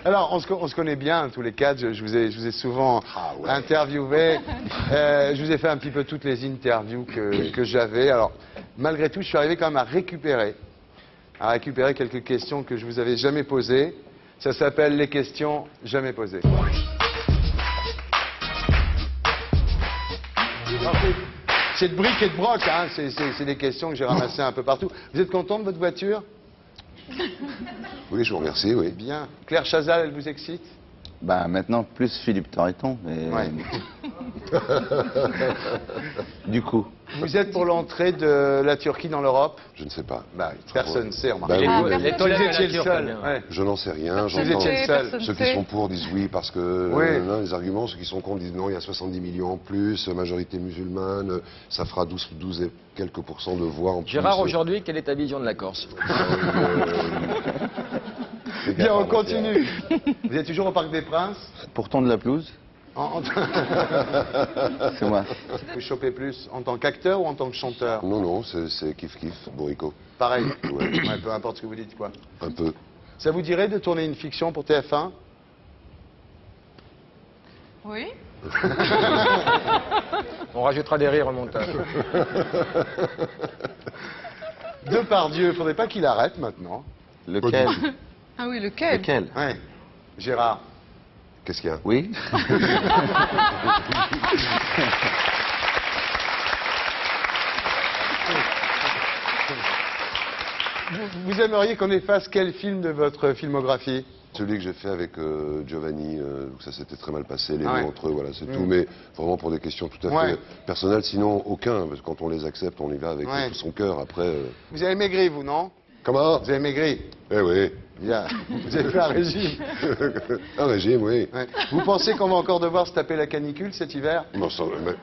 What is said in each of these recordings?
Alors, on se connaît bien, tous les quatre. Je vous ai souvent interviewé. Je vous ai fait un petit peu toutes les interviews que j'avais. Alors, malgré tout, je suis arrivé quand même à récupérer quelques questions que je vous avais jamais posées. Ça s'appelle les questions jamais posées. C'est de briques et de broc, hein. C'est des questions que j'ai ramassées un peu partout. Vous êtes content de votre voiture? Oui, je vous remercie, oui. Bien. Claire Chazal, elle vous excite? Bah maintenant plus Philippe Torreton, mais Ouais. du coup. Vous êtes pour l'entrée de la Turquie dans l'Europe? Je ne sais pas. Bah, personne ne sait, remarquez. Bah oui, Les Vous toilettes étiez de le la seul. Turquie, Ouais. Je n'en sais rien. Vous étiez le seul. Ceux qui sont pour disent oui parce que Oui. les arguments, ceux qui sont contre disent non, il y a 70 millions en plus, majorité musulmane, ça fera 12 et quelques pourcents de voix en plus. Gérard, aujourd'hui, quelle est ta vision de la Corse? Bien, on continue. Vous êtes toujours au Parc des Princes? Pourtant de la pelouse, c'est moi. Vous chopez plus en tant qu'acteur ou en tant que chanteur? Non, non, c'est kiff-kiff, Bourrico. Pareil. Ouais. Ouais, peu importe ce que vous dites, quoi. Un peu. Ça vous dirait de tourner une fiction pour TF1? Oui. On rajoutera des rires au montage. Depardieu, faudrait pas qu'il arrête maintenant. Lequel? Ah oui, lequel? Lequel? Ouais. Gérard. Qu'est-ce qu'il y a? Oui. Vous aimeriez qu'on efface quel film de votre filmographie? Celui que j'ai fait avec Giovanni, ça s'était très mal passé, les Ah ouais. mots entre eux, voilà, c'est tout. Mais vraiment pour des questions tout à Ouais. fait personnelles, sinon aucun. Parce que quand on les accepte, on y va avec Ouais. tout son cœur. Après, Vous avez maigri, vous, non? comment? Vous avez maigri? Eh oui. Bien. Vous avez fait un régime. Un régime, oui. Ouais. Vous pensez qu'on va encore devoir se taper la canicule cet hiver? Non, mais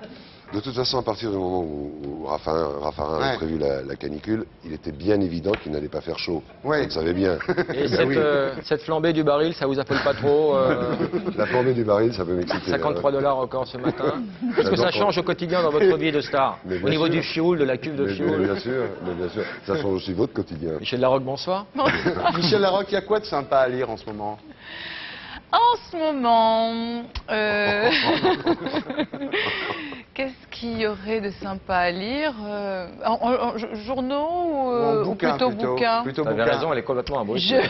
de toute façon, à partir du moment où Raffarin Ouais. a prévu la canicule, il était bien évident qu'il n'allait pas faire chaud. Ouais. On le savait bien. Et Ben oui. cette flambée du baril, ça vous appelle pas trop La flambée du baril, ça peut m'exciter. 53 $ encore ce matin. Est-ce que ça J'adore change au quotidien dans votre vie de star? Mais bien Au niveau sûr. du fioul, de la cuve de Mais fioul? bien sûr, mais bien sûr. Ça change aussi votre quotidien. Michel Larocque, bonsoir. Michel Larocque, il y a quoi de sympa à lire en ce moment? En ce moment, qu'est-ce qu'il y aurait de sympa à lire? Journaux ou, ou plutôt bouquins? Plutôt Vous avez bouquin. raison, elle est complètement abrutie. Je-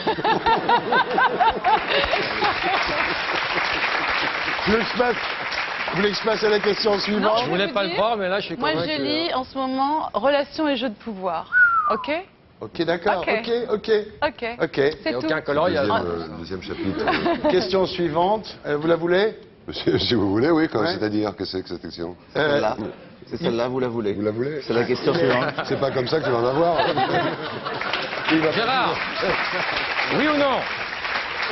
Vous voulez que je passe à la question suivante? Je je voulais vais pas vous le dire, croire, mais là, je suis Moi, convaincu. je lis en ce moment Relations et jeux de pouvoir. Ok? Ok, d'accord. Ok. Ok. Ok. Ok. Il C'est n'y a tout. aucun coloriage. Deuxième chapitre. Question suivante. Vous la voulez? Si vous voulez, oui. Ouais. C'est-à-dire que c'est que cette question? Celle-là. C'est celle-là, vous la voulez? Vous la voulez? C'est la question suivante. C'est pas comme ça que tu vas en avoir. Gérard, oui ou non?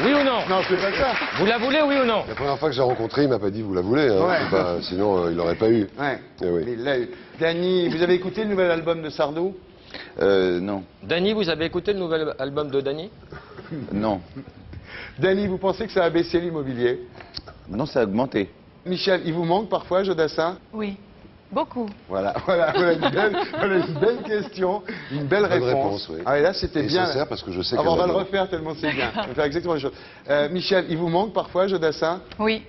Oui ou non? Non, c'est pas ça. Vous la voulez, oui ou non? La première fois que je l'ai rencontré, il m'a pas dit vous la voulez. Hein. Ouais. C'est pas- sinon, il l'aurait pas eu. Ouais. Eh oui. Mais il l'a eu. Dany, vous avez écouté le nouvel album de Sardou? Non. Dany, vous avez écouté le nouvel album de Dany? Non. Dany, vous pensez que ça a baissé l'immobilier? Non, ça a augmenté. Michel, il vous manque parfois, Jodassin? Oui. Beaucoup. Voilà une belle question, une belle Bonne réponse. réponse, oui. Ah, et là, c'était Et bien. sincère parce que je sais Ah, qu'elle bon, on va le l'adore. refaire tellement c'est bien. On va faire exactement la même chose. Michel, il vous manque parfois, Jodassin? Oui.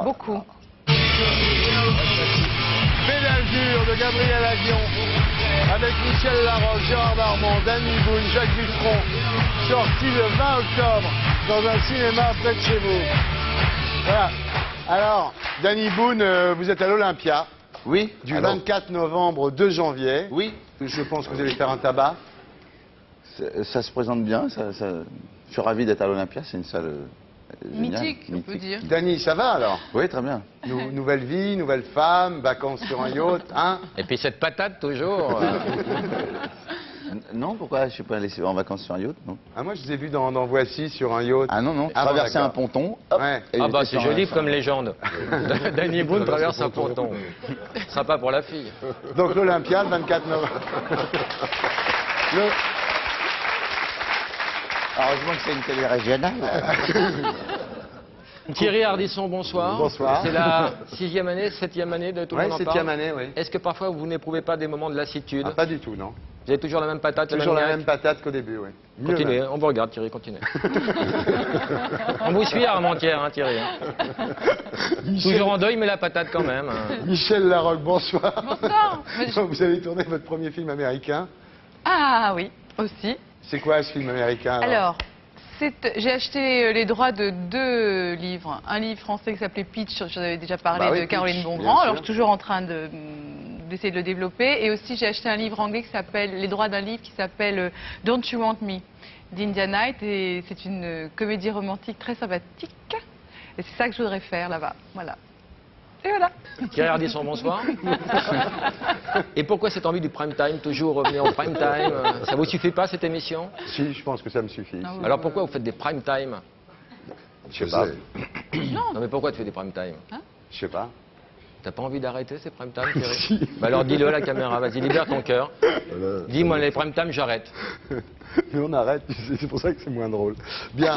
Beaucoup. Pédale dure de Gabriel Avion avec Michel Larocque, Gérard Darmon, Dany Boone, Jacques Dutronc, sorti le 20 octobre dans un cinéma près de chez vous. Voilà. Alors, Dany Boone, vous êtes à l'Olympia Oui. du Alors 24 novembre au 2 janvier. Oui. Je pense que vous allez faire un tabac. Ça se présente bien. Je suis ravi d'être à l'Olympia. C'est une salle géniale. Mythique, on peut dire. Dany, ça va alors? Oui, très bien. Nouvelle vie, nouvelle femme, vacances sur un yacht, hein? Et puis cette patate, toujours. Non, pourquoi je suis pas allé en vacances sur un yacht? Non. Ah, moi, je vous ai vu dans Voici sur un yacht. Ah non, non. Ah bon, Traverser un d'accord. ponton. Hop, Ouais. et Ah bah j'étais c'est sur joli sur- comme légende. Dany Boone traverse un ponton. Sympa pour la fille. Donc l'Olympia, le 24 novembre. Le- Heureusement que c'est une télé régionale. Thierry Ardisson, bonsoir. Bonsoir. C'est la 7e année de Tout le Ouais, monde en 7e parle. année, oui. Est-ce que parfois vous n'éprouvez pas des moments de lassitude? Ah, pas du tout, non. Vous avez toujours la même patate, Toujours la niaque même patate qu'au début, oui. Continuez, on vous regarde Thierry, continuez. On vous suit à Armentières, hein, Thierry. Hein. Toujours en deuil, mais la patate quand même. Hein. Michel Larocque, bonsoir. Bonsoir. Vous avez tourné votre premier film américain. Ah oui, aussi. C'est quoi ce film américain Alors, j'ai aché les droits de 2 livres. Un livre français qui s'appelait Pitch, j'en avais déjà parlé, Bah oui, de Caroline Pitch, Bongrand. bien sûr. Alors, je suis toujours en train d'essayer de le développer. Et aussi, j'ai acheté un livre anglais qui s'appelle, les droits d'un livre qui s'appelle Don't You Want Me, d'India Knight. Et c'est une comédie romantique très sympathique. Et c'est ça que je voudrais faire là-bas. Voilà. Et voilà. Thierry Ardisson, bonsoir. Et pourquoi cette envie du prime time, toujours revenir au prime time? Ça vous suffit pas cette émission? Si, je pense que ça me suffit. Ah oui. Alors pourquoi vous faites des prime time? Je sais pas. Non mais pourquoi tu fais des prime time? Je sais pas. T'as pas envie d'arrêter ces prime time, Thierry? Bah alors dis-le à la caméra, vas-y, libère ton cœur. Voilà. Dis-moi les prime time, j'arrête. Mais on arrête, c'est pour ça que c'est moins drôle. Bien.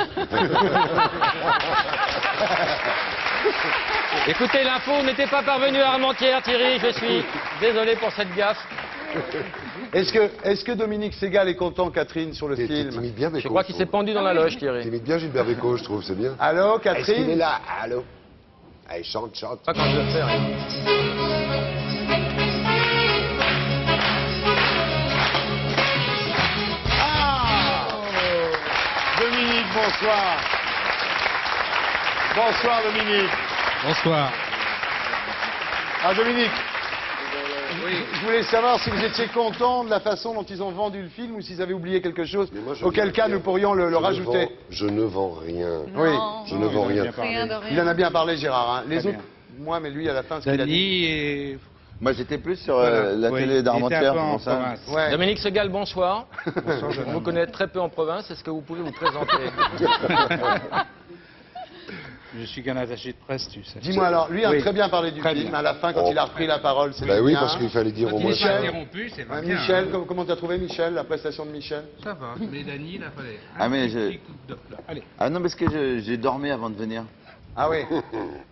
Écoutez, l'info n'était pas parvenue à Armentières, Thierry, je suis désolé pour cette gaffe. Est-ce que Dominique Segal est content, Catherine, sur le film? T'imites bien Béco. Je crois qu'il s'est pendu dans la loge, Thierry. T'imites bien Gilbert Béco, je trouve, c'est bien. Allô, Est-ce qu'il est Catherine? là? Allô? Allez, chante, chante. Pas quand je le fais, rien. Ah Dominique, bonsoir. Bonsoir, Dominique. Bonsoir. Ah, Dominique, je voulais savoir si vous étiez content de la façon dont ils ont vendu le film ou s'ils avaient oublié quelque chose, Mais moi, je auquel viens cas de dire, nous pourrions le rajouter. Je ne vends rien. Oui, Je ne vends rien. Rien de rien. il en a bien parlé, Gérard. Hein. Les Très autres, moi, mais lui, à la fin, ce qu'il a dit. Dany et... Moi, j'étais plus sur Voilà. la Oui, télé il était d'Armentières, un peu c'est en pour ça. province. Ouais. Dominique Segal, bonsoir. Bonsoir, jeune On vous homme. connaît très peu en province, est-ce que vous pouvez vous présenter? Je suis qu'un attaché de presse, tu sais. Dis-moi alors, lui a Oui. très bien parlé du Très film. bien. À la fin, quand Oh. il a repris la parole, c'est Bah oui, bien. parce qu'il fallait dire au moins Michel. ça. Interrompu, c'est pas bien. Michel, hein. comment t'as trouvé Michel, la prestation de Michel? Ça va, mais Dany, il a fallu Ah, mais je- petit coup de dope, là. Allez. Ah non, parce que j'ai dormi avant de venir. Ah oui.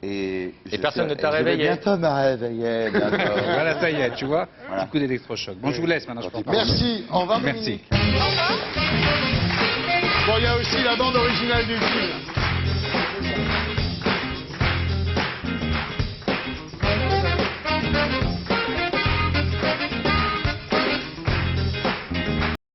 Et personne ne t'a je vais réveillé. bientôt me réveiller, bientôt. Voilà, ça y est, tu vois. Voilà. Petit coup d'électrochoc. Bon, je vous laisse maintenant, je peux en parler. Merci. Au revoir, Merci. Dominique. Bon, il y a aussi la bande originale du film.